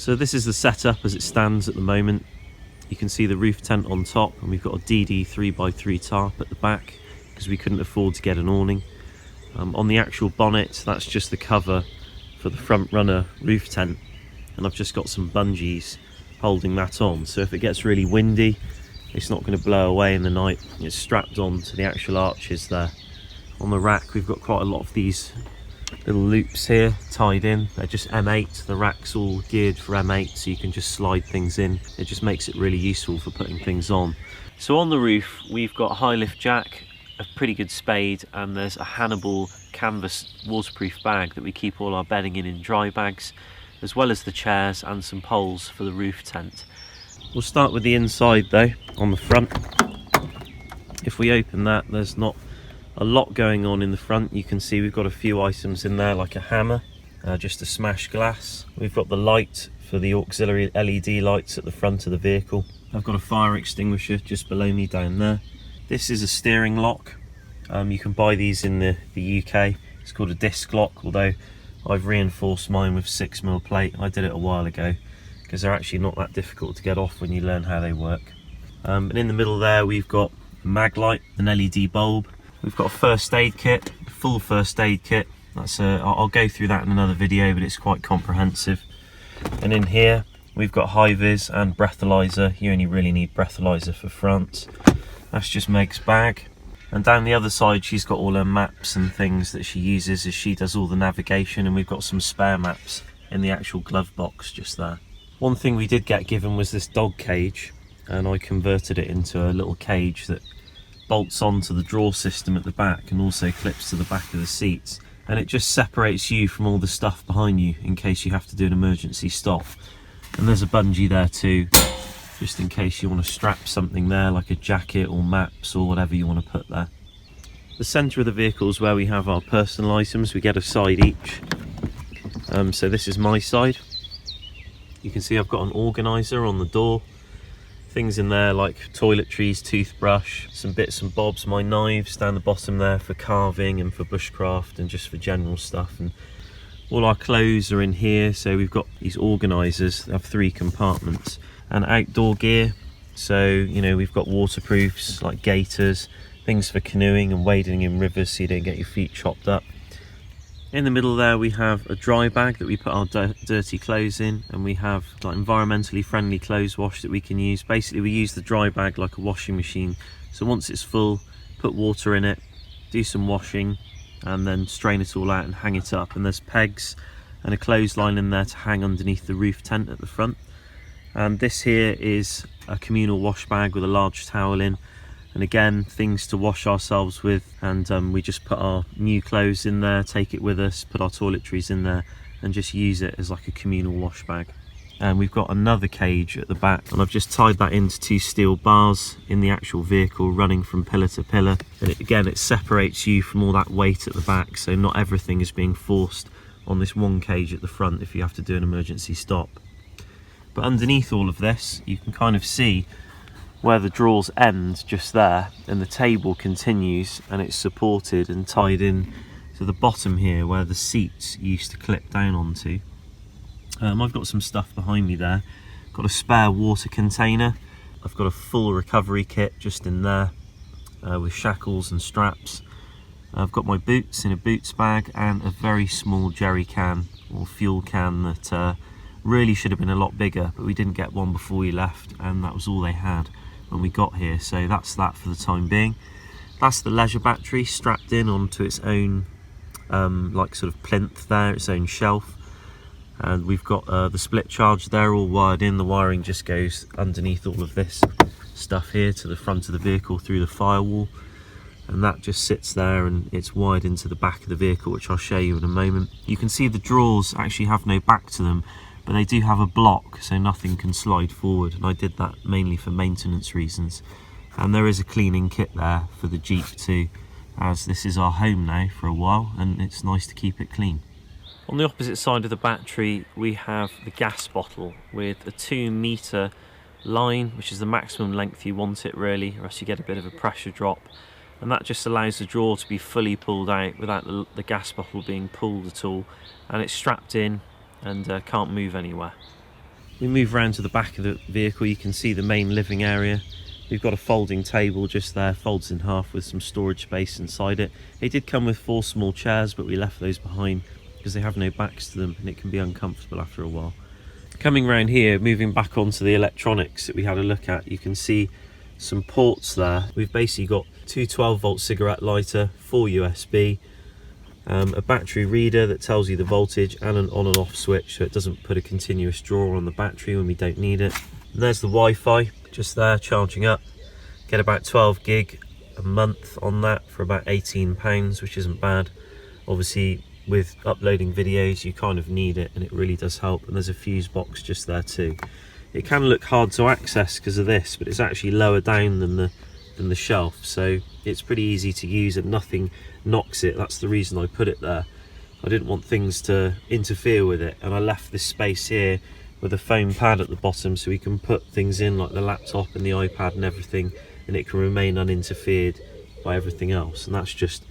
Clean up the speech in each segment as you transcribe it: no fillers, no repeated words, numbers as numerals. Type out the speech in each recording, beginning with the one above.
So this is the setup as it stands at the moment. You can see the roof tent on top, and we've got a DD 3x3 tarp at the back because we couldn't afford to get an awning. On the actual bonnet, that's just the cover for the front runner roof tent, and I've just got some bungees holding that on, so if it gets really windy it's not going to blow away in the night. It's strapped on to the actual arches there. On the rack we've got quite a lot of these little loops here tied in. They're just M8, the rack's all geared for M8, so you can just slide things in. It just makes it really useful for putting things on. So on the roof we've got a high lift jack, a pretty good spade, and there's a Hannibal canvas waterproof bag that we keep all our bedding in dry bags, as well as the chairs and some poles for the roof tent. We'll start with the inside though, on the front. If we open that, there's not a lot going on in the front. You can see we've got a few items in there, like a hammer, just to smash glass. We've got the light for the auxiliary LED lights at the front of the vehicle. I've got a fire extinguisher just below me down there. This is a steering lock. You can buy these in the UK. It's called a disc lock, although I've reinforced mine with 6mm plate. I did it a while ago because they're actually not that difficult to get off when you learn how they work. And in the middle there we've got a mag light, an LED bulb. We've got a first aid kit, a full first aid kit. I'll go through that in another video, but it's quite comprehensive. And in here we've got high vis and breathalyzer. You only really need breathalyzer for France. That's just Meg's bag. And down the other side she's got all her maps and things that she uses as she does all the navigation, and we've got some spare maps in the actual glove box just there. One thing we did get given was this dog cage, and I converted it into a little cage that bolts onto the drawer system at the back and also clips to the back of the seats, and it just separates you from all the stuff behind you in case you have to do an emergency stop. And there's a bungee there too, just in case you want to strap something there like a jacket or maps or whatever you want to put there. The centre of the vehicle is where we have our personal items. We get a side each. So this is my side. You can see I've got an organiser on the door. Things in there like toiletries, toothbrush, some bits and bobs, my knives down the bottom there for carving and for bushcraft and just for general stuff. And all our clothes are in here, so we've got these organisers that have 3 compartments. And outdoor gear, so you know, we've got waterproofs like gaiters, things for canoeing and wading in rivers so you don't get your feet chopped up. In the middle there we have a dry bag that we put our dirty clothes in, and we have like environmentally friendly clothes wash that we can use. Basically we use the dry bag like a washing machine, so once it's full, put water in it, do some washing, and then strain it all out and hang it up. And there's pegs and a clothesline in there to hang underneath the roof tent at the front. And this here is a communal wash bag with a large towel in, and again things to wash ourselves with, and we just put our new clothes in there, take it with us, put our toiletries in there and just use it as like a communal wash bag. And we've got another cage at the back, and I've just tied that into 2 steel bars in the actual vehicle running from pillar to pillar, and again it separates you from all that weight at the back, so not everything is being forced on this one cage at the front if you have to do an emergency stop. But underneath all of this you can kind of see where the drawers end just there, and the table continues, and it's supported and tied in to the bottom here where the seats used to clip down onto. I've got some stuff behind me there. Got a spare water container. I've got a full recovery kit just in there with shackles and straps. I've got my boots in a boots bag and a very small jerry can or fuel can that really should have been a lot bigger, but we didn't get one before we left, and that was all they had when we got here, so that's that for the time being. That's the leisure battery strapped in onto its own like sort of plinth there, its own shelf, and we've got the split charge there all wired in. The wiring just goes underneath all of this stuff here to the front of the vehicle through the firewall, and that just sits there and it's wired into the back of the vehicle, which I'll show you in a moment. You can see the drawers actually have no back to them, but they do have a block so nothing can slide forward, and I did that mainly for maintenance reasons. And there is a cleaning kit there for the Jeep too, as this is our home now for a while and it's nice to keep it clean. On the opposite side of the battery we have the gas bottle with a 2 metre line, which is the maximum length you want it really, or else you get a bit of a pressure drop, and that just allows the drawer to be fully pulled out without the gas bottle being pulled at all, and it's strapped in and can't move anywhere. We move around to the back of the vehicle, you can see the main living area. We've got a folding table just there, folds in half with some storage space inside it. It did come with 4 small chairs, but we left those behind because they have no backs to them and it can be uncomfortable after a while. Coming around here, moving back onto the electronics that we had a look at, you can see some ports there. We've basically got 2 12-volt cigarette lighter, 4 USB, a battery reader that tells you the voltage, and an on and off switch so it doesn't put a continuous draw on the battery when we don't need it. And there's the Wi-Fi just there charging up. Get about 12 gig a month on that for about £18, which isn't bad. Obviously with uploading videos you kind of need it and it really does help. And there's a fuse box just there too. It can look hard to access because of this, but it's actually lower down than the shelf, so it's pretty easy to use and nothing knocks it. That's the reason I put it there. I didn't want things to interfere with it, and I left this space here with a foam pad at the bottom so we can put things in like the laptop and the iPad and everything, and it can remain uninterfered by everything else. And that's just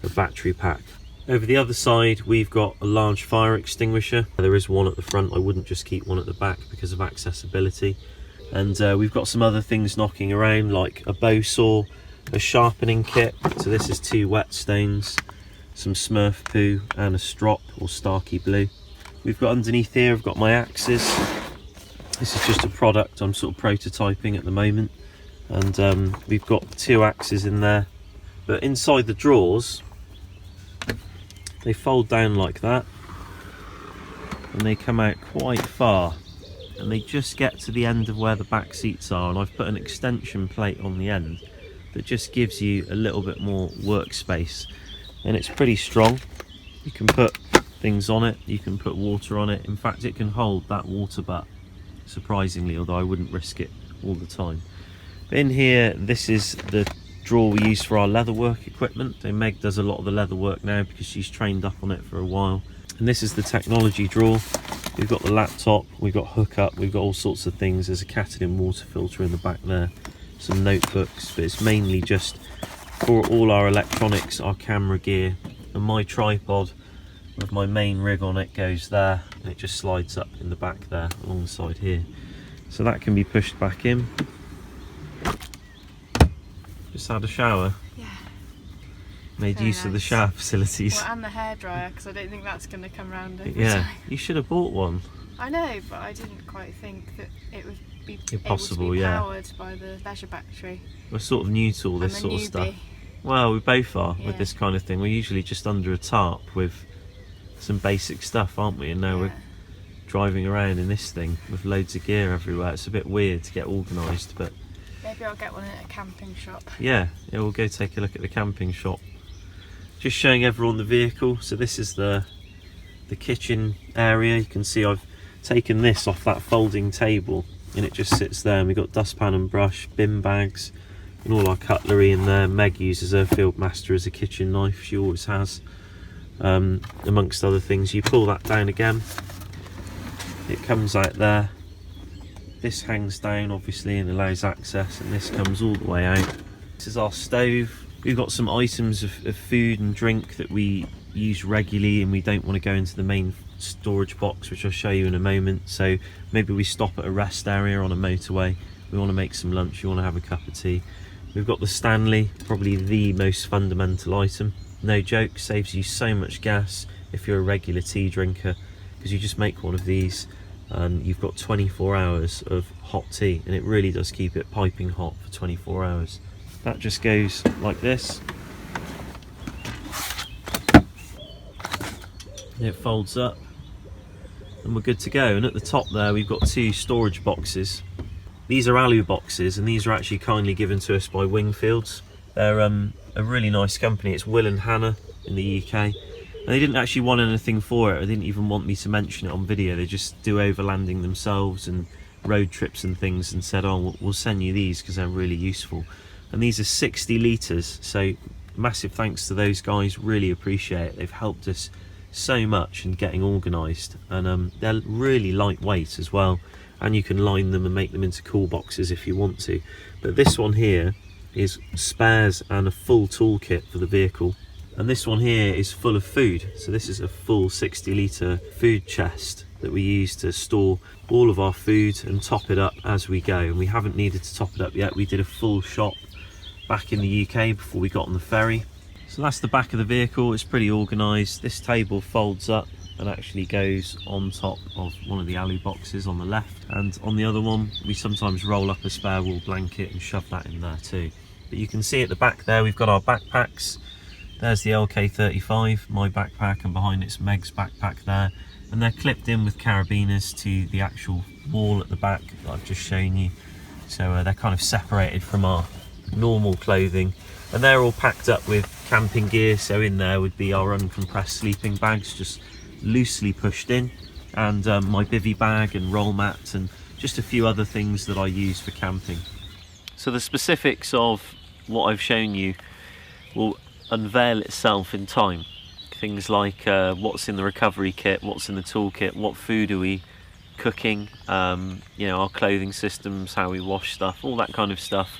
a battery pack. Over the other side we've got a large fire extinguisher. There is one at the front, I wouldn't just keep one at the back because of accessibility. And we've got some other things knocking around like a bow saw, a sharpening kit, so this is 2 whetstones, some Smurf poo and a strop or Starkey blue. We've got underneath here, I've got my axes. This is just a product I'm sort of prototyping at the moment, and we've got 2 axes in there. But inside the drawers they fold down like that and they come out quite far, and they just get to the end of where the back seats are, and I've put an extension plate on the end that just gives you a little bit more workspace, and it's pretty strong. You can put things on it, you can put water on it. In fact, it can hold that water butt surprisingly, although I wouldn't risk it all the time. But in here, this is the drawer we use for our leatherwork equipment. So Meg does a lot of the leather work now because she's trained up on it for a while. And this is the technology drawer. We've got the laptop, we've got hookup, we've got all sorts of things. There's a Catalin water filter in the back there, some notebooks, but it's mainly just for all our electronics, our camera gear, and my tripod with my main rig on it goes there, and it just slides up in the back there alongside here. So that can be pushed back in. Just had a shower. Yeah. Made use of the shower facilities. Well, and the hairdryer, because I don't think that's going to come round every yeah, time. You should have bought one. I know, but I didn't quite think that it would be impossible, able to be powered by the leisure battery. We're sort of new to all this sort of stuff. Well, we both are with this kind of thing. We're usually just under a tarp with some basic stuff, aren't we? And now we're driving around in this thing with loads of gear everywhere. It's a bit weird to get organised, but maybe I'll get one in a camping shop. Yeah, we'll go take a look at the camping shop. Just showing everyone the vehicle. So this is the kitchen area. You can see I've taken this off that folding table and it just sits there, and we've got dustpan and brush, bin bags and all our cutlery in there. Meg uses her Fieldmaster as a kitchen knife, she always has, amongst other things. You pull that down again, it comes out there. This hangs down obviously and allows access, and this comes all the way out. This is our stove. We've got some items of food and drink that we use regularly and we don't want to go into the main storage box, which I'll show you in a moment. So maybe we stop at a rest area on a motorway, we want to make some lunch, you want to have a cup of tea. We've got the Stanley, probably the most fundamental item. No joke, saves you so much gas if you're a regular tea drinker, because you just make one of these and you've got 24 hours of hot tea, and it really does keep it piping hot for 24 hours. That just goes like this. It folds up and we're good to go. And at the top there we've got 2 storage boxes. These are alu boxes, and these are actually kindly given to us by Wingfields. They're a really nice company. It's Will and Hannah in the UK. And they didn't actually want anything for it. They didn't even want me to mention it on video. They just do overlanding themselves and road trips and things, and said, oh, we'll send you these because they're really useful. And these are 60 litres, so massive thanks to those guys, really appreciate it. They've helped us so much in getting organised, and they're really lightweight as well, and you can line them and make them into cool boxes if you want to. But this one here is spares and a full toolkit for the vehicle, and this one here is full of food. So this is a full 60 litre food chest, that we use to store all of our food and top it up as we go, and we haven't needed to top it up yet. We did a full shop back in the UK before we got on the ferry. So that's the back of the vehicle. It's pretty organised. This table folds up and actually goes on top of one of the alu boxes on the left, and on the other one we sometimes roll up a spare wool blanket and shove that in there too. But you can see at the back there we've got our backpacks. There's the LK35, my backpack, and behind it's Meg's backpack there, and they're clipped in with carabiners to the actual wall at the back that I've just shown you. So they're kind of separated from our normal clothing, and they're all packed up with camping gear. So in there would be our uncompressed sleeping bags just loosely pushed in, and my bivvy bag and roll mat, and just a few other things that I use for camping. So the specifics of what I've shown you will unveil itself in time. Things like what's in the recovery kit, what's in the toolkit, what food are we cooking, you know, our clothing systems, how we wash stuff, all that kind of stuff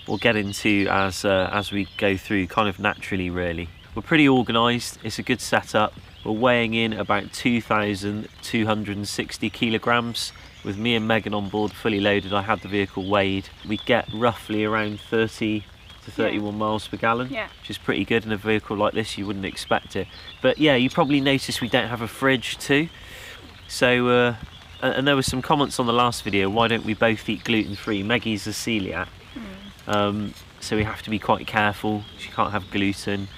we'll get into as we go through, kind of naturally really. We're pretty organised, it's a good setup. We're weighing in about 2,260 kilograms. With me and Megan on board fully loaded, I had the vehicle weighed. We get roughly around 30 to 31 miles per gallon, which is pretty good in a vehicle like this. You wouldn't expect it. But yeah, you probably noticed we don't have a fridge too. So, and there were some comments on the last video, why don't we both eat gluten-free? Maggie's a celiac, so we have to be quite careful. She can't have gluten.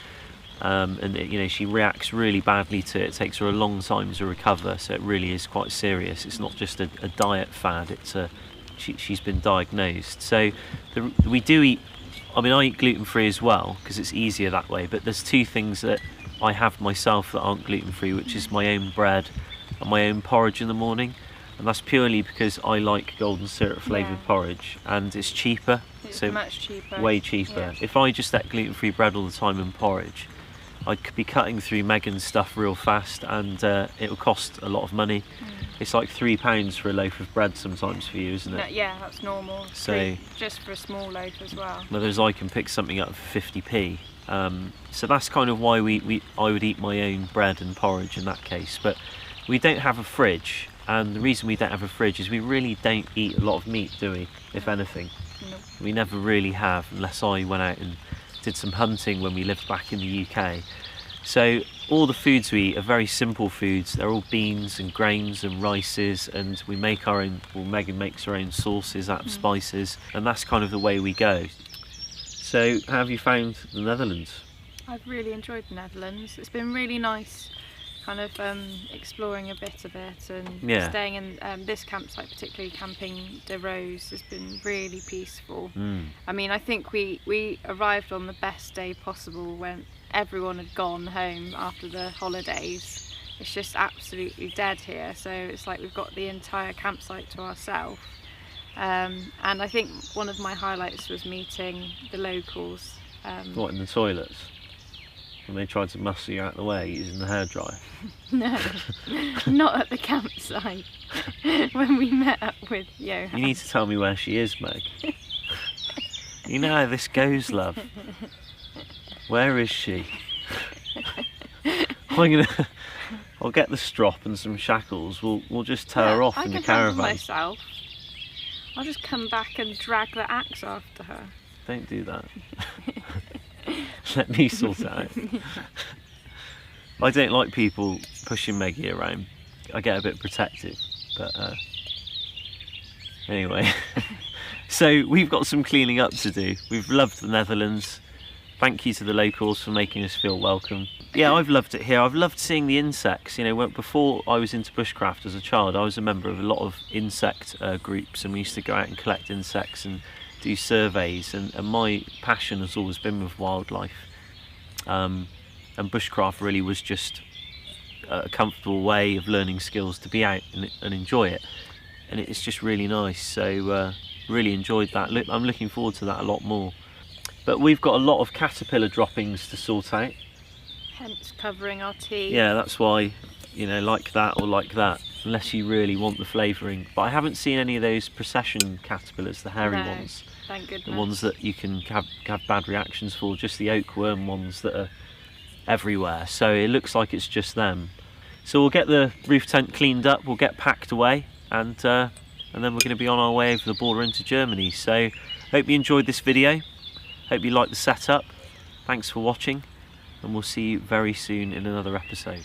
And you know, she reacts really badly to it. It takes her a long time to recover, so it really is quite serious. It's not just a diet fad, it's she's been diagnosed. So we do eat, I mean I eat gluten-free as well because it's easier that way, but there's two things that I have myself that aren't gluten-free, which is my own bread and my own porridge in the morning, and that's purely because I like golden syrup flavoured porridge, and it's cheaper. It's so much cheaper. Way cheaper. If I just ate gluten-free bread all the time and porridge, I could be cutting through Megan's stuff real fast, and it will cost a lot of money. It's like £3 for a loaf of bread sometimes for you, isn't it? Yeah, that's normal. So just for a small loaf as well. Whereas I can pick something up for 50p. So that's kind of why I would eat my own bread and porridge in that case. But we don't have a fridge, and the reason we don't have a fridge is we really don't eat a lot of meat, do we? If anything. Nope. We never really have, unless I went out and did some hunting when we lived back in the UK. So all the foods we eat are very simple foods. They're all beans and grains and rices, and we make our own, well, Megan makes her own sauces out of spices, and that's kind of the way we go. So how have you found the Netherlands? I've really enjoyed the Netherlands. It's been really nice kind of exploring a bit of it, and staying in this campsite, particularly camping De Rose, has been really peaceful. I mean, I think we arrived on the best day possible when everyone had gone home after the holidays. It's just absolutely dead here, so it's like we've got the entire campsite to ourselves. And I think one of my highlights was meeting the locals. What, in the toilets? When they tried to muscle you out of the way using the hairdryer? No, not at the campsite. When we met up with Johan. You need to tell me where she is, Meg. You know how this goes, love. Where is she? I'll get the strop and some shackles. We'll just tow her off in the caravan. Myself. I'll just come back and drag the axe after her. Don't do that. Let me sort it out. I don't like people pushing Meggie around. I get a bit protective, but anyway. So we've got some cleaning up to do. We've loved the Netherlands. Thank you to the locals for making us feel welcome. Yeah, I've loved it here. I've loved seeing the insects. You know, before I was into bushcraft as a child, I was a member of a lot of insect groups, and we used to go out and collect insects and do surveys, and my passion has always been with wildlife, and bushcraft really was just a comfortable way of learning skills to be out and enjoy it, and it's just really nice. So really enjoyed that. I'm looking forward to that a lot more. But we've got a lot of caterpillar droppings to sort out, hence covering our tea. Yeah, that's why, you know, like that or like that, unless you really want the flavouring. But I haven't seen any of those procession caterpillars, the hairy ones. Thank goodness. The ones that you can have bad reactions for, just the oakworm ones that are everywhere. So it looks like it's just them. So we'll get the roof tent cleaned up, we'll get packed away, and then we're going to be on our way over the border into Germany. So hope you enjoyed this video, hope you liked the setup. Thanks for watching, and we'll see you very soon in another episode.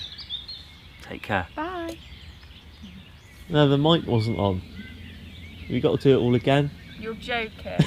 Take care. Bye. No, the mic wasn't on. We got to do it all again. You're joking.